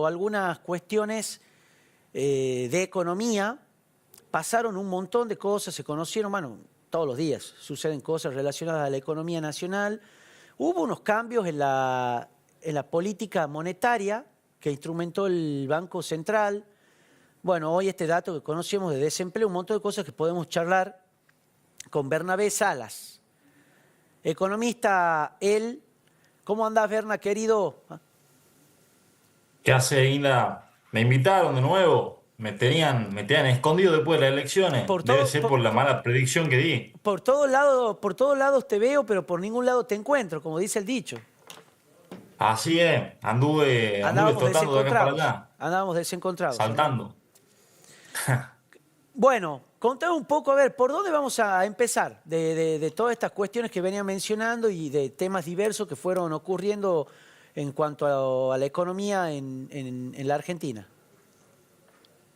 por algunas cuestiones de economía. Pasaron un montón de cosas, se conocieron, bueno, todos los días suceden cosas relacionadas a la economía nacional. Hubo unos cambios en la política monetaria que instrumentó el Banco Central. Bueno, hoy este dato que conocemos de desempleo, un montón de cosas que podemos charlar con Bernabé Salas. Economista, él. ¿Cómo andás, Berna, querido? ¿Qué hace, Inda? Me invitaron de nuevo. Me tenían escondido después de las elecciones. Por Debe todo, ser por la mala predicción que di. por todos lados te veo, pero por ningún lado te encuentro, como dice el dicho. Así es. Anduve Andábamos trotando de acá para desencontrados, allá, andábamos desencontrados, hermano. saltando. Bueno, contame un poco, a ver, ¿por dónde vamos a empezar? De todas estas cuestiones que venía mencionando y de temas diversos que fueron ocurriendo en cuanto a la economía en la Argentina.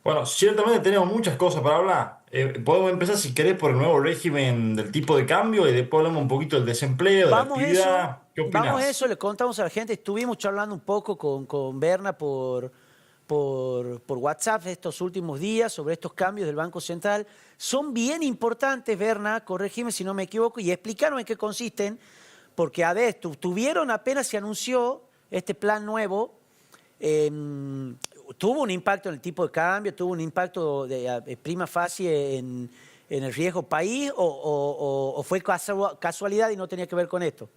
Bueno, ciertamente tenemos muchas cosas para hablar. Podemos empezar, si querés, por el nuevo régimen del tipo de cambio y después hablamos un poquito del desempleo, de la actividad. ¿Qué Vamos a eso, opinás? le contamos a la gente. Estuvimos charlando un poco con Berna por WhatsApp estos últimos días sobre estos cambios del Banco Central. Son bien importantes, Berna, corregime si no me equivoco, y explicaron en qué consisten, porque a ver, tuvieron apenas se anunció este plan nuevo, tuvo un impacto en el tipo de cambio, tuvo un impacto de prima facie en el riesgo país, o fue casualidad y no tenía que ver con esto.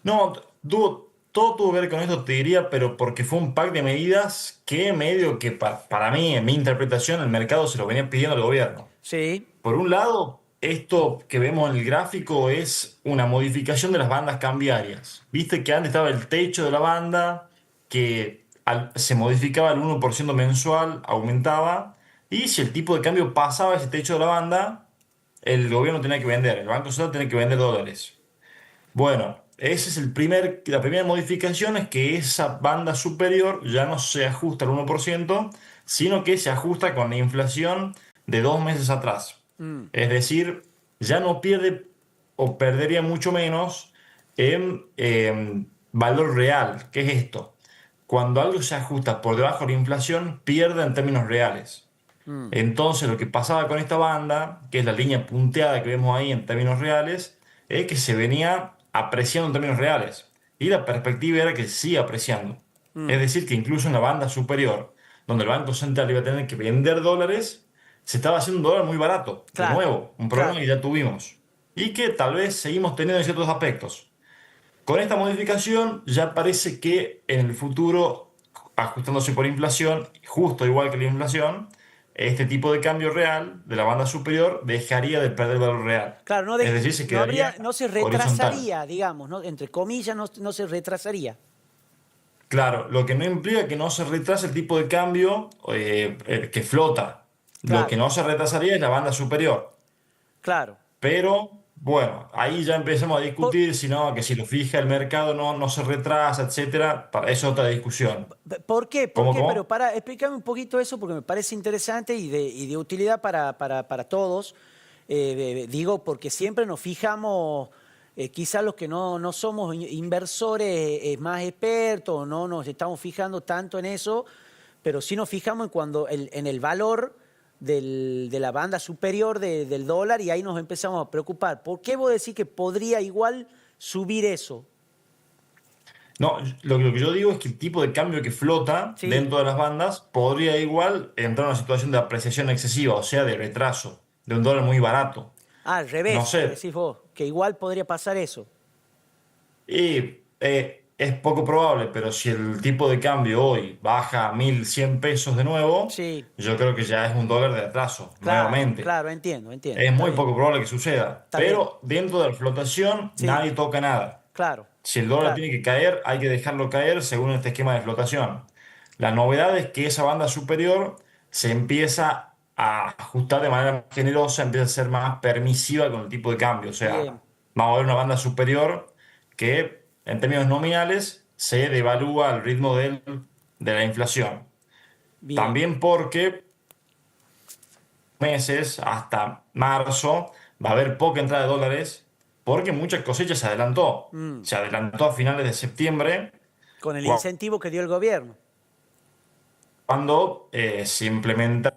No, todo tuvo que ver con esto, te diría, pero porque fue un pack de medidas que medio que para mí, en mi interpretación, el mercado se lo venía pidiendo al gobierno. Sí. Por un lado, esto que vemos en el gráfico es una modificación de las bandas cambiarias. Viste que antes estaba el techo de la banda, que se modificaba el 1% mensual, aumentaba, y si el tipo de cambio pasaba ese techo de la banda, el gobierno tenía que vender, el Banco Central tenía que vender dólares. Bueno, ese es la primera modificación es que esa banda superior ya no se ajusta al 1%, sino que se ajusta con la inflación de 2 meses atrás. Mm, Es decir, ya no pierde o perdería mucho menos en valor real. ¿Qué es esto? Cuando algo se ajusta por debajo de la inflación, pierde en términos reales. mm. Entonces, lo que pasaba con esta banda, que es la línea punteada que vemos ahí en términos reales, es que se venía apreciando en términos reales. Y la perspectiva era que se siga apreciando. Es Mm, decir, que incluso en la banda superior, donde el Banco Central iba a tener que vender dólares, se estaba haciendo un dólar muy barato. De claro, nuevo, un problema claro. que ya tuvimos. Y que tal vez seguimos teniendo en ciertos aspectos. Con esta modificación ya parece que en el futuro, ajustándose por inflación, justo igual que la inflación, este tipo de cambio real de la banda superior dejaría de perder valor real. Claro, no, Es decir, se no quedaría habría, no se horizontal. retrasaría, digamos, ¿no? Entre comillas, no se retrasaría. Claro, lo que no implica que no se retrase el tipo de cambio que flota. Lo que Claro, no se retrasaría es la banda superior. claro. Pero bueno, ahí ya empezamos a Por, discutir si no, que si lo fija el mercado no se retrasa, etcétera. Eso es otra discusión. ¿Por qué? ¿Por ¿Cómo, qué? Pero cómo? para, explícame un poquito eso porque me parece interesante y de utilidad para todos. Digo, porque siempre nos fijamos, quizás los que no somos inversores más expertos, no nos estamos fijando tanto en eso, pero sí nos fijamos en el valor de la banda superior del dólar y ahí nos empezamos a preocupar. ¿Por qué vos decís que podría igual subir eso? No, lo que yo digo es que el tipo de cambio que flota ¿Sí? dentro de las bandas podría igual entrar en una situación de apreciación excesiva, o sea, de retraso, de un dólar muy barato. Al No revés, sé, decís vos, que igual podría pasar eso. y es poco probable, pero si el tipo de cambio hoy baja a 1.100 pesos de nuevo, Sí, yo creo que ya es un dólar de atraso, claro, nuevamente. claro, entiendo, Es está muy bien, poco probable que suceda, está bien, pero dentro de la flotación sí, nadie toca nada. claro, Si el dólar claro, tiene que caer, hay que dejarlo caer según este esquema de flotación. La novedad es que esa banda superior se empieza a ajustar de manera más generosa, empieza a ser más permisiva con el tipo de cambio. O bien, sea, vamos a ver una banda superior que en términos nominales se devalúa al ritmo de la inflación. bien. También porque meses hasta marzo va a haber poca entrada de dólares porque mucha cosecha se adelantó. Mm, Se adelantó a finales de septiembre. con el Cua- incentivo que dio el gobierno. cuando se implementa.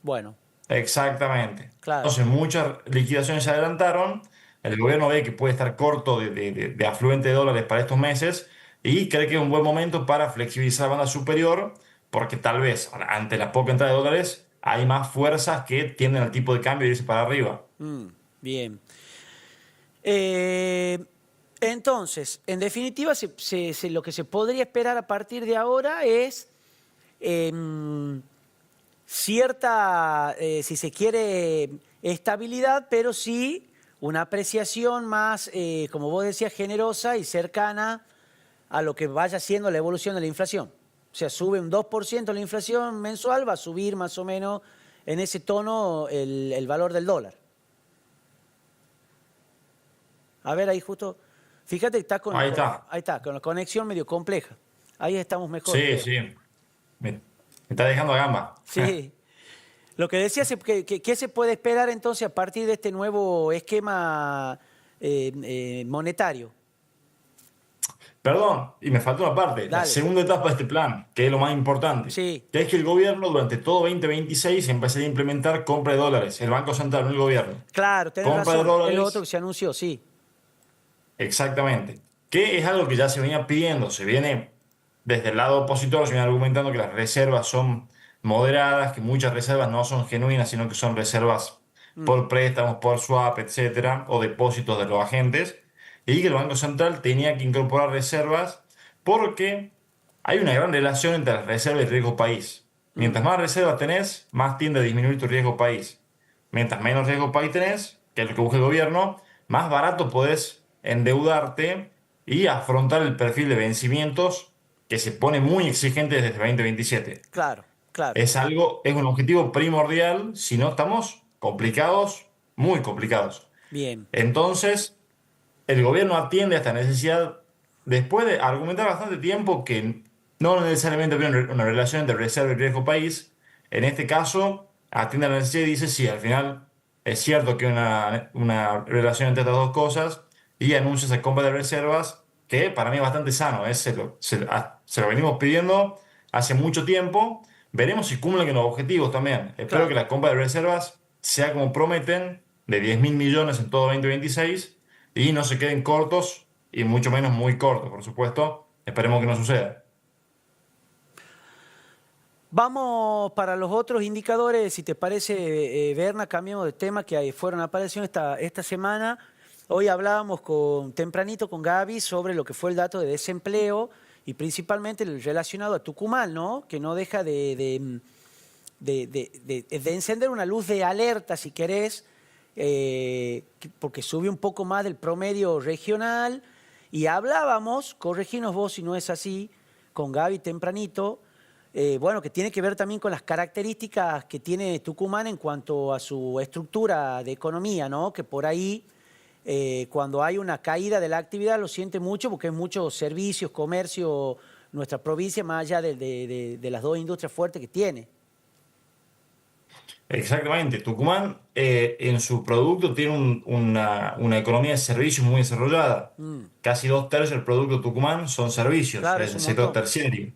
Bueno, Exactamente. claro. Entonces, muchas liquidaciones se adelantaron. El gobierno ve que puede estar corto de afluente de dólares para estos meses y cree que es un buen momento para flexibilizar la banda superior, porque tal vez ante la poca entrada de dólares hay más fuerzas que tienden al tipo de cambio y irse para arriba. Mm, bien. Eh, entonces, en definitiva, lo que se podría esperar a partir de ahora es em, cierta, si se quiere, estabilidad, pero sí una apreciación más, como vos decías, generosa y cercana a lo que vaya siendo la evolución de la inflación. O sea, sube un 2% la inflación mensual, va a subir más o menos en ese tono el valor del dólar. A ver, ahí justo, fíjate que está Ahí está. ahí está, con la conexión medio compleja. Ahí estamos mejor, Sí, creo. sí. Me está dejando a gamba. Sí. Lo que decías es ¿qué se puede esperar entonces a partir de este nuevo esquema monetario? Perdón, y me faltó una parte, la Dale. segunda etapa de este plan, que es lo más importante, Sí. que es que el gobierno durante todo 2026 empezaría a implementar compra de dólares, el Banco Central, no el gobierno. Claro, tenés Compra de razón. Es lo otro que dólares, se anunció, sí. exactamente, que es algo que ya se venía pidiendo, se viene desde el lado opositor, se viene argumentando que las reservas son moderadas, que muchas reservas no son genuinas, sino que son reservas Mm, por préstamos, por swap, etcétera, o depósitos de los agentes, y que el Banco Central tenía que incorporar reservas porque hay una gran relación entre las reservas y el riesgo país. mm, Mientras más reservas tenés, más tiende a disminuir tu riesgo país. Mientras menos riesgo país tenés, que es lo que busca el gobierno, más barato podés endeudarte y afrontar el perfil de vencimientos que se pone muy exigente desde 2027. claro, claro. Es algo, es un objetivo primordial, si no estamos complicados, muy complicados. Bien. Entonces, el gobierno atiende a esta necesidad después de argumentar bastante tiempo que no necesariamente había una relación entre reserva y riesgo país. En este caso, atiende a la necesidad y dice, sí, al final es cierto que hay una relación entre estas dos cosas y anuncia esa compra de reservas que para mí es bastante sano. Se lo venimos pidiendo hace mucho tiempo. Veremos si cumplen con los objetivos también. Espero que Claro. la compra de reservas sea como prometen, de 10.000 millones en todo 2026 y no se queden cortos y mucho menos muy cortos, por supuesto. Esperemos que no suceda. Vamos para los otros indicadores, si te parece, Berna, cambiamos de tema que ahí fueron apareciendo esta semana. Hoy hablábamos tempranito con Gaby sobre lo que fue el dato de desempleo y principalmente el relacionado a Tucumán, ¿no? Que no deja de encender una luz de alerta, si querés, porque sube un poco más del promedio regional. Y hablábamos, correginos vos si no es así, con Gaby tempranito, bueno, que tiene que ver también con las características que tiene Tucumán en cuanto a su estructura de economía, ¿no? Que por ahí, cuando hay una caída de la actividad, lo siente mucho porque hay muchos servicios, comercio, nuestra provincia, más allá de las dos industrias fuertes que tiene. Exactamente. Tucumán en su producto tiene una economía de servicios muy desarrollada. Mm, Casi dos tercios del producto de Tucumán son servicios, claro, es es el un sector montón. terciario.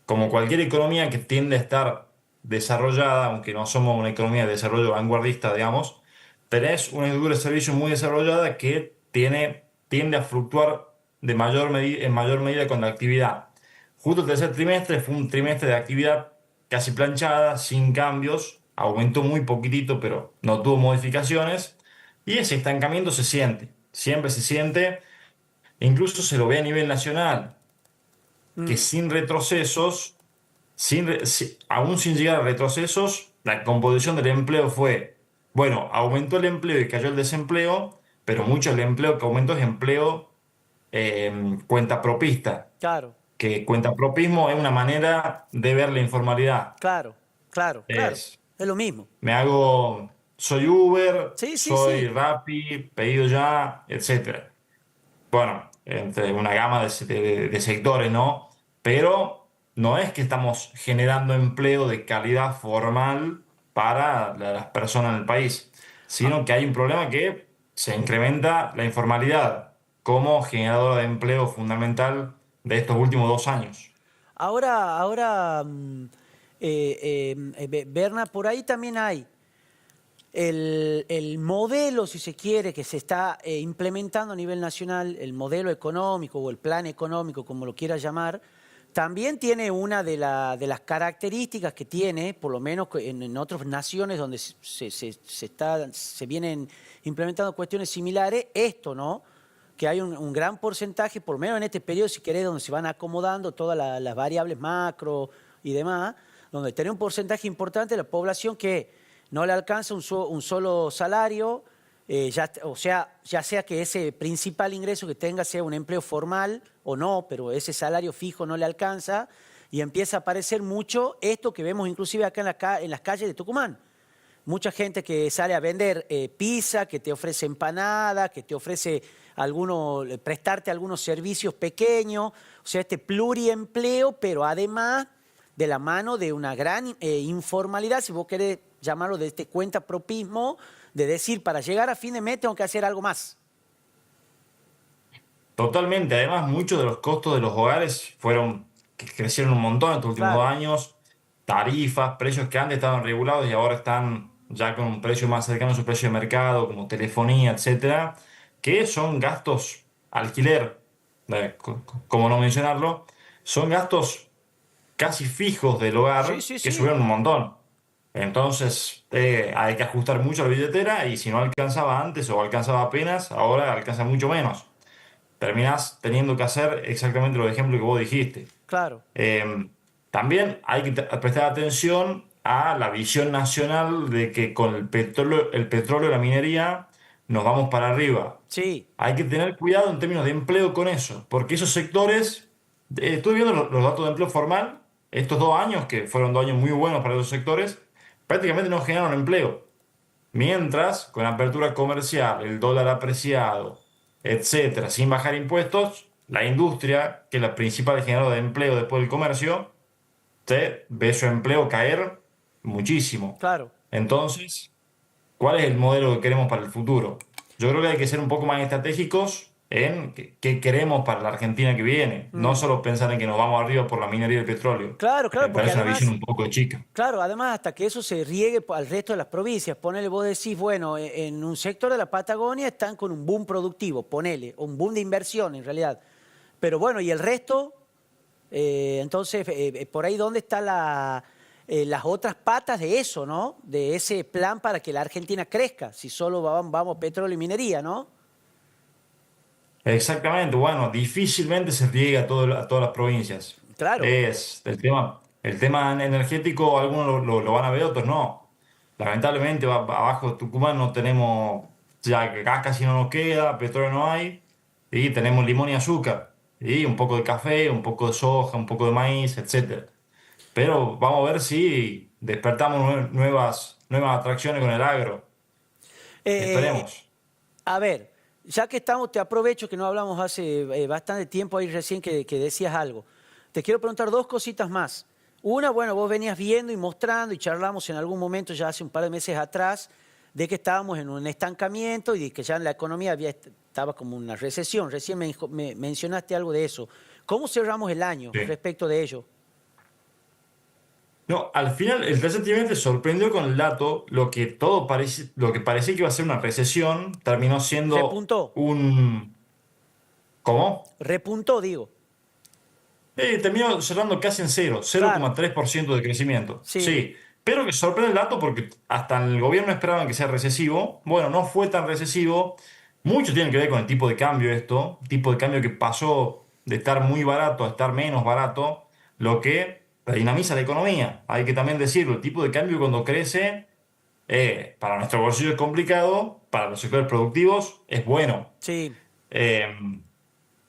Como cualquier economía que tiende a estar desarrollada, aunque no somos una economía de desarrollo vanguardista, digamos, tenés una industria de servicios muy desarrollada que tiende a fluctuar en mayor medida con la actividad. Justo el tercer trimestre fue un trimestre de actividad casi planchada, sin cambios, aumentó muy poquitito, pero no tuvo modificaciones, y ese estancamiento se siente, siempre se siente, incluso se lo ve a nivel nacional, que Mm, sin retrocesos aún sin llegar a retrocesos, la composición del empleo fue, bueno, aumentó el empleo y cayó el desempleo, pero mucho el empleo que aumentó es empleo cuentapropista, claro, que cuentapropismo es una manera de ver la informalidad. claro, claro, claro. Es, Es lo mismo. soy Uber, Sí, sí, soy sí. Rappi, pedido ya, etcétera. Bueno, entre una gama de sectores, ¿no? Pero no es que estamos generando empleo de calidad formal para las personas en el país, Ah, sino que hay un problema que se incrementa la informalidad como generadora de empleo fundamental de estos últimos 2 años. Ahora, Berna, por ahí también hay el modelo, si se quiere, que se está implementando a nivel nacional, el modelo económico o el plan económico, como lo quiera llamar, también tiene una de las características que tiene, por lo menos en otras naciones donde se vienen implementando cuestiones similares, esto, ¿no? Que hay un gran porcentaje, por lo menos en este periodo, si querés, donde se van acomodando todas las variables macro y demás, donde tiene un porcentaje importante de la población que no le alcanza un solo salario, o sea, ya sea que ese principal ingreso que tenga sea un empleo formal o no, pero ese salario fijo no le alcanza, y empieza a aparecer mucho esto que vemos inclusive acá en las calles de Tucumán. Mucha gente que sale a vender pizza, que te ofrece empanada, que te ofrece prestarte algunos servicios pequeños, o sea, este pluriempleo, pero además de la mano de una gran informalidad, si vos querés llamarlo de este cuentapropismo, de decir, para llegar a fin de mes tengo que hacer algo más. Totalmente. Además, muchos de los costos de los hogares que crecieron un montón en estos últimos dos Claro, años. Tarifas, precios que antes estaban regulados y ahora están ya con un precio más cercano a su precio de mercado, como telefonía, etcétera, que son gastos, alquiler, como no mencionarlo, son gastos casi fijos del sí, hogar sí, que sí, subieron un montón. Entonces, hay que ajustar mucho la billetera y si no alcanzaba antes o alcanzaba apenas, ahora alcanza mucho menos. Terminás teniendo que hacer exactamente los ejemplos que vos dijiste. claro, También hay que prestar atención a la visión nacional de que con el petróleo y la minería nos vamos para arriba. sí, Hay que tener cuidado en términos de empleo con eso, porque esos sectores, estuve viendo los datos de empleo formal, estos 2 años, que fueron 2 años muy buenos para esos sectores, prácticamente no generaron empleo. Mientras, con la apertura comercial, el dólar apreciado, etcétera, sin bajar impuestos, la industria, que es la principal generadora de empleo después del comercio, se ve su empleo caer muchísimo. claro. Entonces, ¿cuál es el modelo que queremos para el futuro? Yo creo que hay que ser un poco más estratégicos en qué queremos para la Argentina que viene. No Mm. solo pensar en que nos vamos arriba por la minería y el petróleo. Claro, claro, Me porque parece una visión además, un poco chica. claro, además hasta que eso se riegue al resto de las provincias, ponele, vos decís, bueno, en un sector de la Patagonia están con un boom productivo, ponele, o un boom de inversión en realidad. Pero bueno, ¿y el resto? Entonces, por ahí, ¿dónde están las otras patas de eso, ¿no? De ese plan para que la Argentina crezca, si solo vamos petróleo y minería, ¿no? Exactamente, bueno, difícilmente se riega a todas las provincias. Claro, Es el tema energético, algunos lo van a ver, otros no. Lamentablemente, abajo de Tucumán no tenemos, ya gas casi no nos queda, petróleo no hay, y tenemos limón y azúcar, y un poco de café, un poco de soja, un poco de maíz, etcétera. Pero vamos a ver si despertamos nuevas atracciones con el agro. Eh, Esperemos. a ver, ya que estamos, te aprovecho que no hablamos hace bastante tiempo ahí recién que decías algo. Te quiero preguntar dos cositas más. Una, bueno, vos venías viendo y mostrando y charlamos en algún momento ya hace un par de meses atrás de que estábamos en un estancamiento y de que ya en la economía estaba como una recesión. Recién me mencionaste algo de eso. ¿Cómo cerramos el año Sí. respecto de ello? No, al final el tercer trimestre sorprendió con el dato, lo que parecía que iba a ser una recesión, terminó siendo Repuntó, un... ¿Cómo? repuntó, digo. Terminó cerrando casi en cero, Claro, 0,3% de crecimiento. sí, Sí, pero que sorprende el dato porque hasta el gobierno esperaban que sea recesivo. Bueno, no fue tan recesivo. Mucho tiene que ver con el tipo de cambio esto, tipo de cambio que pasó de estar muy barato a estar menos barato, lo que dinamiza la economía. Hay que también decirlo, el tipo de cambio cuando crece, para nuestro bolsillo es complicado, para los sectores productivos es bueno. sí. Eh,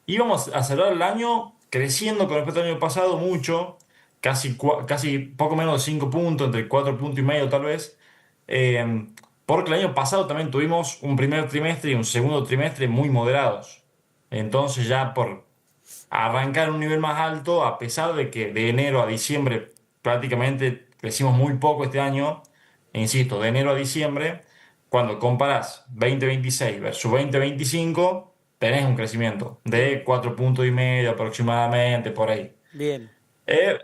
Íbamos a cerrar el año creciendo con respecto al año pasado mucho, casi poco menos de 5 puntos, entre 4 puntos y medio tal vez, eh, porque el año pasado también tuvimos un primer trimestre y un segundo trimestre muy moderados. Entonces ya por arrancar en un nivel más alto, a pesar de que de enero a diciembre prácticamente crecimos muy poco este año, e insisto, de enero a diciembre, cuando comparas 2026 versus 2025, tenés un crecimiento bien, de 4,5 puntos aproximadamente, por ahí. bien,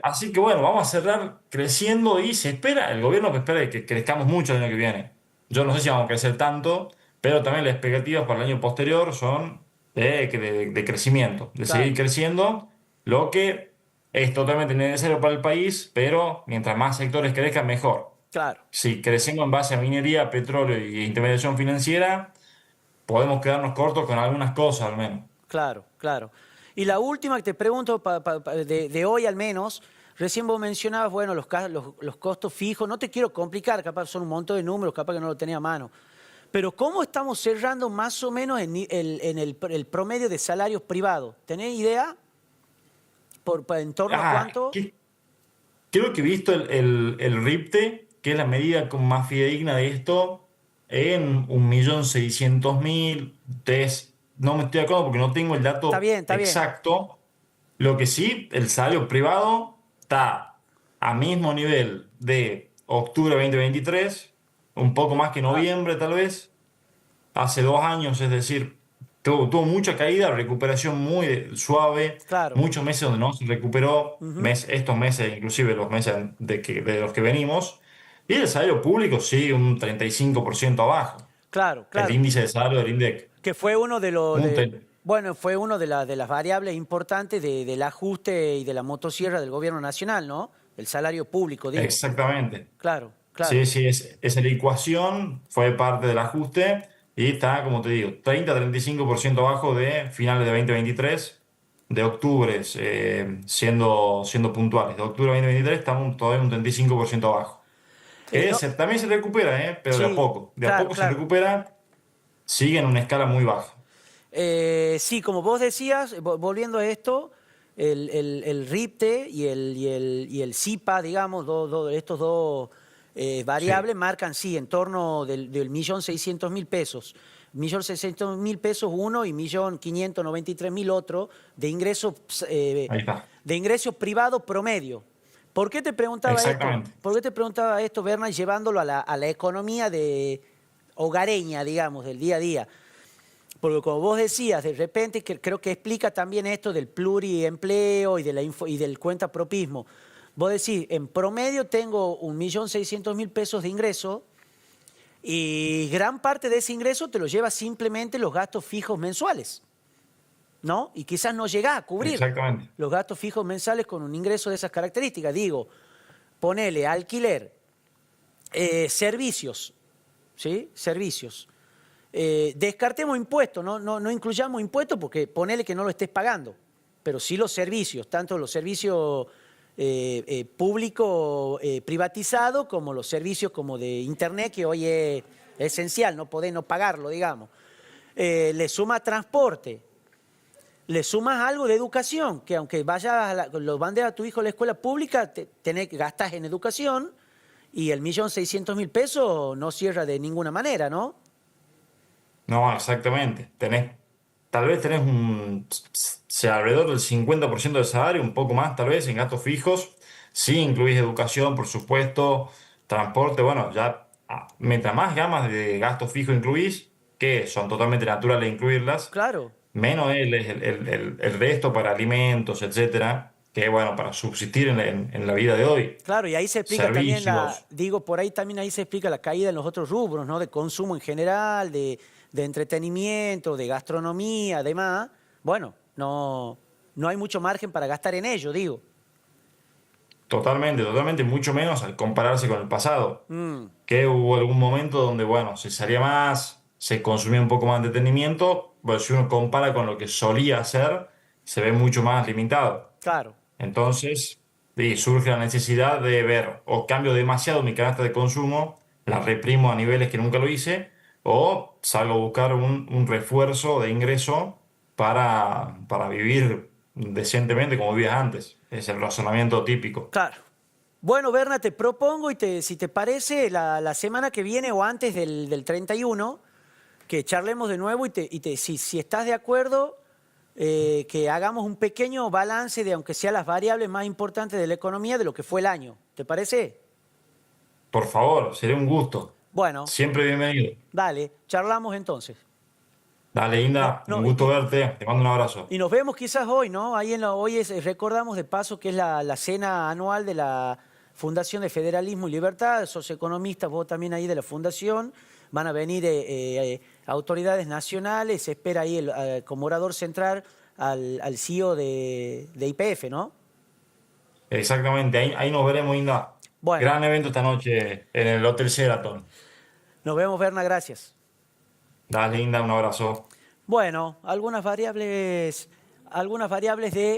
Así que bueno, vamos a cerrar creciendo y se espera, el gobierno que espera que crezcamos mucho el año que viene. Yo no sé si vamos a crecer tanto, pero también las expectativas para el año posterior son de crecimiento, de seguir claro, creciendo, lo que es totalmente necesario para el país, pero mientras más sectores crezcan, mejor. claro, Si crecemos en base a minería, petróleo y intermediación financiera, podemos quedarnos cortos con algunas cosas al menos. claro, claro. Y la última que te pregunto, de hoy al menos, recién vos mencionabas, bueno, los costos fijos, no te quiero complicar, capaz son un montón de números, capaz que no lo tenía a mano, pero ¿cómo estamos cerrando más o menos el promedio de salarios privados? ¿Tenés idea? ¿En torno a Ah, cuánto? creo que he visto el RIPTE, que es la medida como más fidedigna de esto, en 1.600.000. No me estoy de acuerdo porque no tengo el Está dato bien, está bien. exacto. Lo que sí, el salario privado está a mismo nivel de octubre 2023, un poco más que Ah, noviembre tal vez, hace 2 años, es decir, tuvo mucha caída, recuperación muy suave, claro. muchos meses donde no se recuperó, Ujú. estos meses, inclusive los meses de los que venimos, y el salario público sí, un 35% abajo. Claro, El claro. índice de salario del INDEC. Que fue uno de los, Un tre- bueno, fue uno de las variables importantes del ajuste y de la motosierra del gobierno nacional, ¿no? El salario público, digo. Exactamente. Claro, Sí, claro. sí, esa ecuación fue parte del ajuste y está, como te digo, 30-35% abajo de finales de 2023, de octubre, siendo puntuales. De octubre de 2023 estamos todavía un 35% abajo. No, También se recupera, pero de a sí, poco. De a claro, poco se claro. recupera, sigue en una escala muy baja. Sí, como vos decías, volviendo a esto, el RIPTE y el CIPA, digamos, estos dos Sí, variables marcan, sí, en torno del 1.600.000 pesos. 1.600.000 pesos uno y 1.593.000 otro de ingresos, ahí está. de ingresos privados promedio. ¿Por qué te preguntaba esto? Exactamente. ¿Por qué te preguntaba esto, Berna, llevándolo a la economía hogareña, digamos, del día a día? Porque como vos decías, de repente que creo que explica también esto del pluriempleo y del cuentapropismo. Vos decís, en promedio tengo 1.600.000 pesos de ingreso y gran parte de ese ingreso te lo lleva simplemente los gastos fijos mensuales, ¿no? Y quizás no llegás a cubrir Exactamente. los gastos fijos mensuales con un ingreso de esas características. Digo, ponele alquiler, servicios, ¿sí? Servicios. Descartemos impuestos, no incluyamos impuestos porque ponele que no lo estés pagando, pero sí los servicios, tanto los servicios públicos privatizados como los servicios como de internet, que hoy es esencial, no podés no pagarlo, digamos. Le suma transporte, le sumas algo de educación, que aunque vayas lo mandes a tu hijo a la escuela pública, gastas en educación y el 1.600.000 pesos no cierra de ninguna manera, ¿no? No, exactamente. Tal vez tenés alrededor del 50% del salario, un poco más tal vez en gastos fijos. Sí, incluís educación, por supuesto, transporte, bueno, ya mientras más gamas de gastos fijos incluís, que son totalmente naturales incluirlas, Claro. menos el resto para alimentos, etcétera, que bueno, para subsistir en la vida de hoy. Claro, y ahí se explica también Servicios. digo, por ahí también ahí se explica la caída en los otros rubros, ¿no? De consumo en general, de entretenimiento, de gastronomía, además. Bueno, no hay mucho margen para gastar en ello, digo. Totalmente, totalmente, mucho menos al compararse con el pasado. Mm, Que hubo algún momento donde, bueno, se salía más, se consumía un poco más de entretenimiento, bueno, si uno compara con lo que solía hacer, se ve mucho más limitado. claro, Entonces, sí, surge la necesidad de ver, o cambio demasiado mi canasta de consumo, la reprimo a niveles que nunca lo hice, o salgo a buscar un refuerzo de ingreso para vivir decentemente como vivías antes. Es el razonamiento típico. claro. Bueno, Berna, te propongo, si te parece, la semana que viene o antes del 31, que charlemos de nuevo si estás de acuerdo, que hagamos un pequeño balance de, aunque sean las variables más importantes de la economía, de lo que fue el año. ¿Te parece? Por favor, sería un gusto. Bueno, Siempre bienvenido. dale, charlamos entonces. Dale, No, Inda, un no, gusto verte. Te mando un abrazo. y nos vemos quizás hoy, ¿no? Hoy recordamos de paso que es la cena anual de la Fundación de Federalismo y Libertad, socioeconomistas, vos también ahí de la Fundación, van a venir autoridades nacionales, se espera ahí como orador central al CEO de YPF, ¿no? Exactamente, ahí nos veremos, Inda. Bueno, Gran evento esta noche en el Hotel Sheraton. nos vemos, Berna, gracias. Dale, Inda, un abrazo. Bueno, algunas variables de